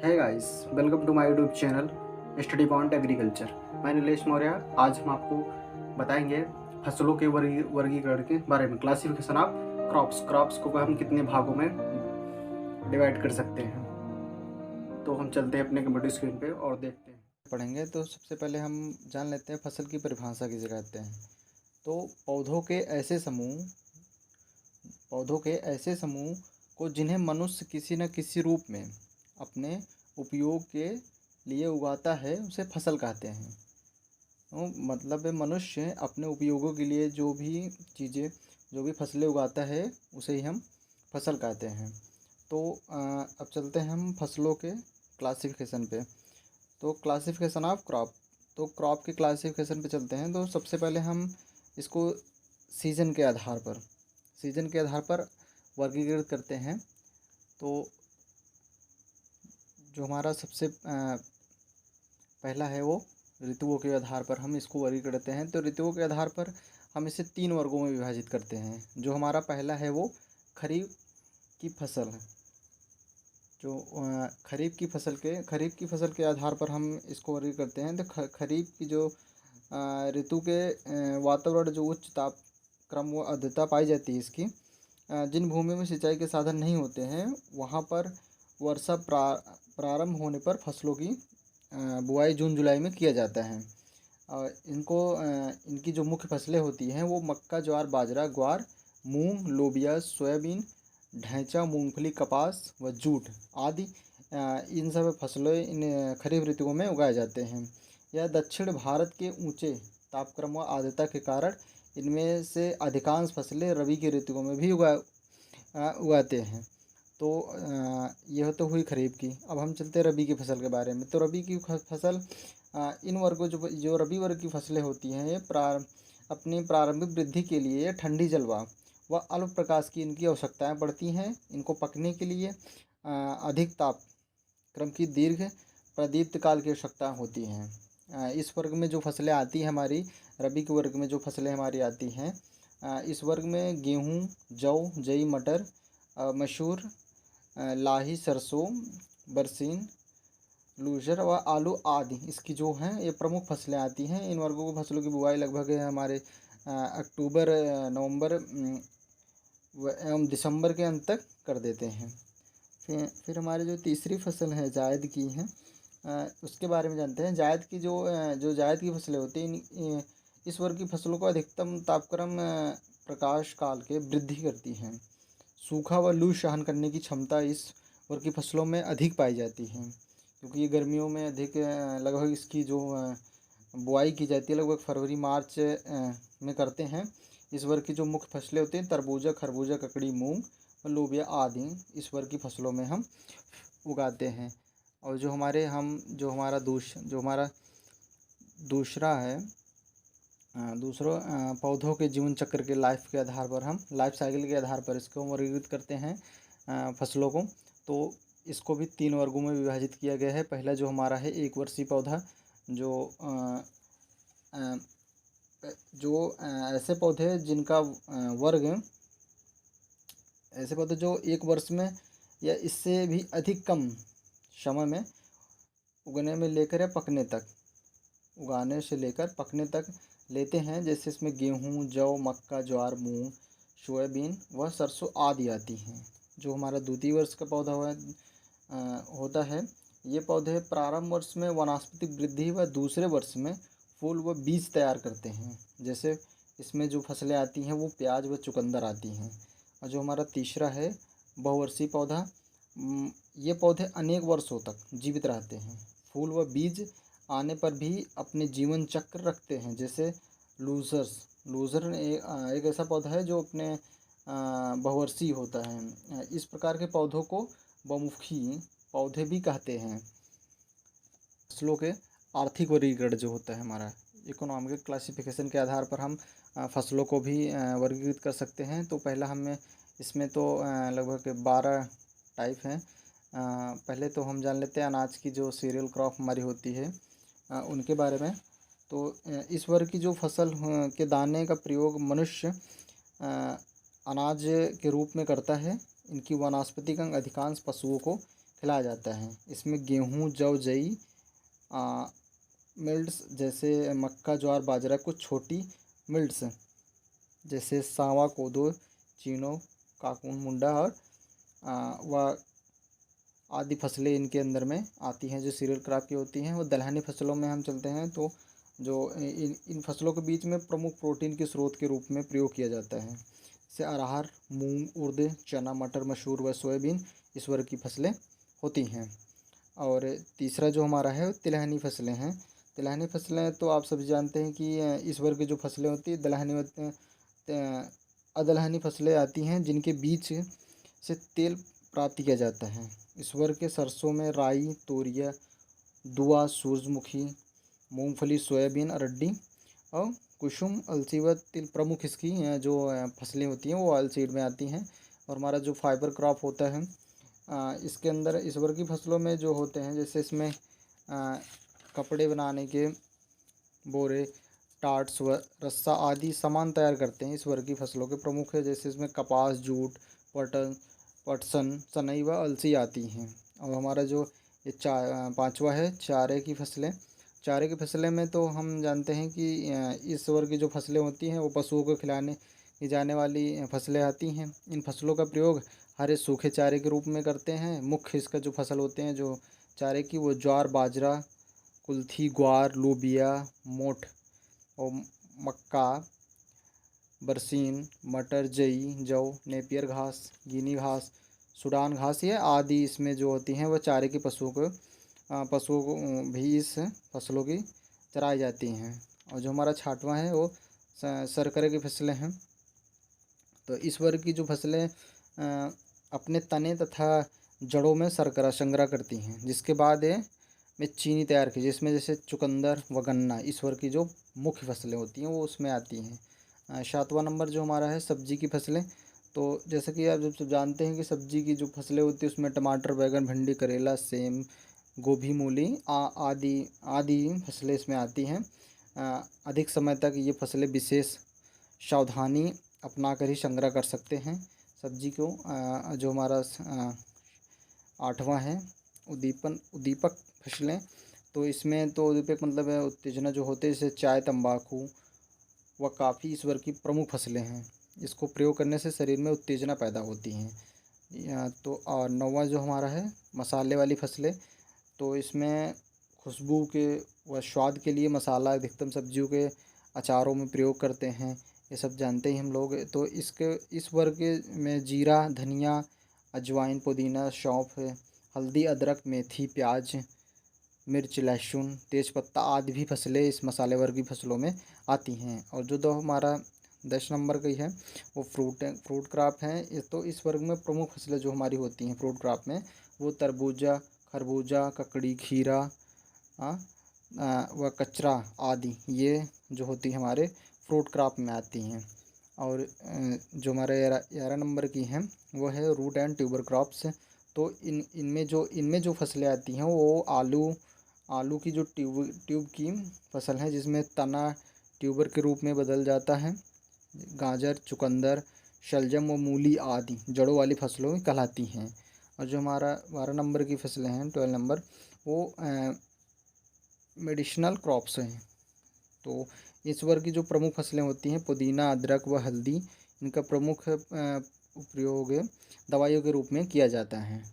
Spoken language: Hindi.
है guys, welcome to my YouTube channel study point agriculture. मैं नीलेश मौर्य। आज हम आपको बताएंगे फसलों के वर्गीकरण के बारे में। क्लासिफिकेशन ऑफ क्रॉप्स को हम कितने भागों में डिवाइड कर सकते हैं। तो हम चलते हैं अपने कंप्यूटर स्क्रीन पे और देखते हैं पढ़ेंगे। तो सबसे पहले हम जान लेते हैं फसल की परिभाषा किसे कहते हैं। तो पौधों के ऐसे समूह को जिन्हें मनुष्य किसी न किसी रूप में अपने उपयोग के लिए उगाता है उसे फसल कहते हैं। तो मतलब मनुष्य अपने उपयोगों के लिए जो भी फसलें उगाता है उसे ही हम फसल कहते हैं। तो अब चलते हैं हम फसलों के क्लासिफिकेशन पे। तो क्लासिफिकेशन ऑफ क्रॉप, तो क्रॉप के क्लासिफिकेशन पे चलते हैं। तो सबसे पहले हम इसको सीजन के आधार पर वर्गीकृत करते हैं। तो जो हमारा सबसे पहला है वो ऋतुओं के आधार पर हम इसको वर्गीकृत करते हैं। तो ऋतुओं के आधार पर हम इसे 3 वर्गों में विभाजित करते हैं। जो हमारा पहला है वो खरीफ की फसल है। जो खरीफ की फसल के आधार पर हम इसको वर्गीकृत करते हैं। तो खरीफ की जो ऋतु के वातावरण जो उच्च तापक्रम व आर्द्रता पाई जाती है इसकी, जिन भूमि में सिंचाई के साधन नहीं होते हैं वहाँ पर वर्षा प्रारंभ होने पर फसलों की बुआई जून जुलाई में किया जाता है। इनकी जो मुख्य फसलें होती हैं वो मक्का, ज्वार, बाजरा, ग्वार, मूंग, लोबिया, सोयाबीन, ढैंचा, मूंगफली, कपास व जूट आदि इन सब फसलें इन खरीफ ऋतुओं में उगाए जाते हैं। यह दक्षिण भारत के ऊंचे तापक्रम व आर्द्रता के कारण इनमें से अधिकांश फसलें रबी की ऋतुओं में भी उगाते हैं। तो यह तो हुई खरीफ की। अब हम चलते हैं रबी की फसल के बारे में। तो रबी की फसल इन वर्गों जो रबी वर्ग की फसलें होती हैं ये अपनी प्रारंभिक वृद्धि के लिए ठंडी जलवायु व अल्प प्रकाश की इनकी आवश्यकताएं पड़ती हैं। इनको पकने के लिए अधिक तापक्रम की दीर्घ प्रदीप्त काल की आवश्यकता होती हैं। इस वर्ग में जो फसलें आती हैं हमारी, रबी के वर्ग में जो फसलें हमारी आती हैं, इस वर्ग में गेहूँ, जौ, जई, मटर, मसूर, लाही, सरसों, बरसीन, लूजर व आलू आदि इसकी जो हैं ये प्रमुख फसलें आती हैं। इन वर्गों की फसलों की बुआई लगभग हमारे अक्टूबर, नवंबर एवं दिसंबर के अंत तक कर देते हैं। फिर हमारी जो तीसरी फसल है जायद की है, उसके बारे में जानते हैं। जायद की फसलें होती हैं, इस वर्ग की फसलों को अधिकतम तापक्रम प्रकाश काल के वृद्धि करती हैं। सूखा व लू सहन करने की क्षमता इस वर्ग की फसलों में अधिक पाई जाती है, क्योंकि ये गर्मियों में अधिक लगभग इसकी जो बुआई की जाती है लगभग फरवरी मार्च में करते हैं। इस वर्ग की जो मुख्य फसलें होती हैं तरबूजा, खरबूजा, ककड़ी, मूंग और लोबिया आदि इस वर्ग की फसलों में हम उगाते हैं। और जो हमारा दूसरा है, दूसरा पौधों के जीवन चक्र के लाइफ साइकिल के आधार पर इसको वर्गीकृत करते हैं फसलों को। तो इसको भी 3 वर्गों में विभाजित किया गया है। पहला जो हमारा है एक वर्षीय पौधा, जो ऐसे पौधे जिनका वर्ग ऐसे पौधे जो 1 वर्ष में या इससे भी अधिक कम समय में उगाने से लेकर पकने तक लेते हैं। जैसे इसमें गेहूँ, जौ, मक्का, ज्वार, मूंग, सोयाबीन व सरसों आदि आती हैं। जो हमारा द्वितीय वर्ष का पौधा होता है, ये पौधे प्रारंभ वर्ष में वनस्पतिक वृद्धि व दूसरे वर्ष में फूल व बीज तैयार करते हैं। जैसे इसमें जो फसलें आती हैं वो प्याज व चुकंदर आती हैं। और जो हमारा तीसरा है बहुवर्षीय पौधा, ये पौधे अनेक वर्षों तक जीवित रहते हैं। फूल व बीज आने पर भी अपने जीवन चक्र रखते हैं। जैसे लूज़र एक ऐसा पौधा है जो अपने बहुवर्षीय होता है। इस प्रकार के पौधों को बहुमुखी पौधे भी कहते हैं। फसलों के आर्थिक वर्गीकरण जो होता है हमारा इकोनॉमिक क्लासिफिकेशन के आधार पर हम फसलों को भी वर्गीकृत कर सकते हैं। तो पहला हमें इसमें तो लगभग 12 टाइप हैं। पहले तो हम जान लेते हैं अनाज की जो सीरियल क्रॉप हमारी होती है उनके बारे में। तो इस वर्ग की जो फसल के दाने का प्रयोग मनुष्य अनाज के रूप में करता है। इनकी वानस्पतिक अंग अधिकांश पशुओं को खिलाया जाता है। इसमें गेहूँ, जौ, जई, मिल्ट्स जैसे मक्का, ज्वार, बाजरा, कुछ छोटी मिल्ट्स जैसे सावा, कोदो, चीनो, काकून, मुंडा और व आदि फसलें इनके अंदर में आती हैं जो सीरियल क्रॉप की होती हैं। वो दलहनी फसलों में हम चलते हैं तो जो इन फसलों के बीच में प्रमुख प्रोटीन के स्रोत के रूप में प्रयोग किया जाता है। जैसे अरहर, मूंग, उर्द, चना, मटर, मसूर व सोयाबीन इस वर्ग की फसलें होती हैं। और तीसरा जो हमारा है तिलहनी फसलें हैं। तिलहनी फसलें तो आप सभी जानते हैं कि इस वर्ग की जो फसलें होती हैं दलहनी अदलहनी फसलें आती हैं जिनके बीज से तेल प्राप्त किया जाता है। इस वर्ग के सरसों में राई, तोरिया, दुआ, सूरजमुखी, मूंगफली, सोयाबीन, अरंडी और कुसुम, अलसी व तिल प्रमुख इसकी जो फसलें होती हैं वो ऑयल सीड में आती हैं। और हमारा जो फाइबर क्रॉप होता है इसके अंदर इस वर्ग की फसलों में जो होते हैं जैसे इसमें कपड़े बनाने के बोरे, टाट्स व रस्सा आदि सामान तैयार करते हैं। इस वर्ग की फसलों के प्रमुख है जैसे इसमें कपास, जूट, पटसन, सनई व अलसी आती हैं। और हमारा जो ये पाँचवा है चारे की फसलें। चारे की फसलें में तो हम जानते हैं कि इस वर्ग की जो फसलें होती हैं वो पशुओं को खिलाने की जाने वाली फसलें आती हैं। इन फसलों का प्रयोग हरे सूखे चारे के रूप में करते हैं। मुख्य इसका जो फसल होते हैं जो चारे की वो ज्वार, बाजरा, कुल्थी, ग्वार, लोबिया, मोठ और मक्का, बरसीन, मटर, जई, जौ, नेपियर घास, गिनी घास, सूडान घास ये आदि इसमें जो होती हैं वह चारे के पशुओं को भी इस फसलों की चराई जाती हैं। और जो हमारा छठवां है वो शर्करे की फसलें हैं। तो इस वर्ग की जो फसलें अपने तने तथा जड़ों में शर्करा संग्रह करती हैं जिसके बाद में चीनी तैयार की जिसमें जैसे चुकंदर व गन्ना इस वर्ग की जो मुख्य फसलें होती हैं वो उसमें आती हैं। सातवां नंबर जो हमारा है सब्जी की फसलें। तो जैसे कि आप जब जानते हैं कि सब्जी की जो फसलें होती हैं उसमें टमाटर, बैगन, भिंडी, करेला, सेम, गोभी, मूली आदि आदि फसलें इसमें आती हैं। अधिक समय तक ये फसलें विशेष सावधानी अपना कर ही संग्रह कर सकते हैं सब्जी को। जो हमारा आठवां है उद्दीपक फसलें। तो इसमें तो उद्दीपक मतलब है उत्तेजना जो होते हैं जैसे चाय, तंबाकू व काफ़ी इस वर्ग की प्रमुख फसलें हैं। इसको प्रयोग करने से शरीर में उत्तेजना पैदा होती हैं। तो और नौवां जो हमारा है मसाले वाली फसलें। तो इसमें खुशबू के व स्वाद के लिए मसाला अधिकतम सब्जियों के अचारों में प्रयोग करते हैं। ये सब जानते ही हम लोग। तो इस वर्ग में जीरा, धनिया, अजवाइन, पुदीना, सौंफ, हल्दी, अदरक, मेथी, प्याज, मिर्च, लहसुन, तेज़पत्ता आदि भी फसलें इस मसाले वर्ग की फसलों में आती हैं। और जो हमारा 10 नंबर की है वो फ्रूट क्रॉप है। तो इस वर्ग में प्रमुख फसलें जो हमारी होती हैं फ्रूट क्रॉप में वो तरबूजा, खरबूजा, ककड़ी, खीरा व कचरा आदि ये जो होती है हमारे फ्रूट क्रॉप में आती हैं। और जो हमारे 11 नंबर की हैं वो है रूट एंड ट्यूबर क्रॉप्स। तो इनमें जो फसलें आती हैं वो आलू की जो ट्यूब की फसल है जिसमें तना ट्यूबर के रूप में बदल जाता है। गाजर, चुकंदर, शलजम व मूली आदि जड़ों वाली फसलों में कहलाती हैं। और जो हमारा 12 नंबर की फसलें हैं 12 नंबर वो मेडिसिनल क्रॉप्स हैं। तो इस वर्ग की जो प्रमुख फसलें होती हैं पुदीना, अदरक व हल्दी इनका प्रमुख उपयोग दवाइयों के रूप में किया जाता है।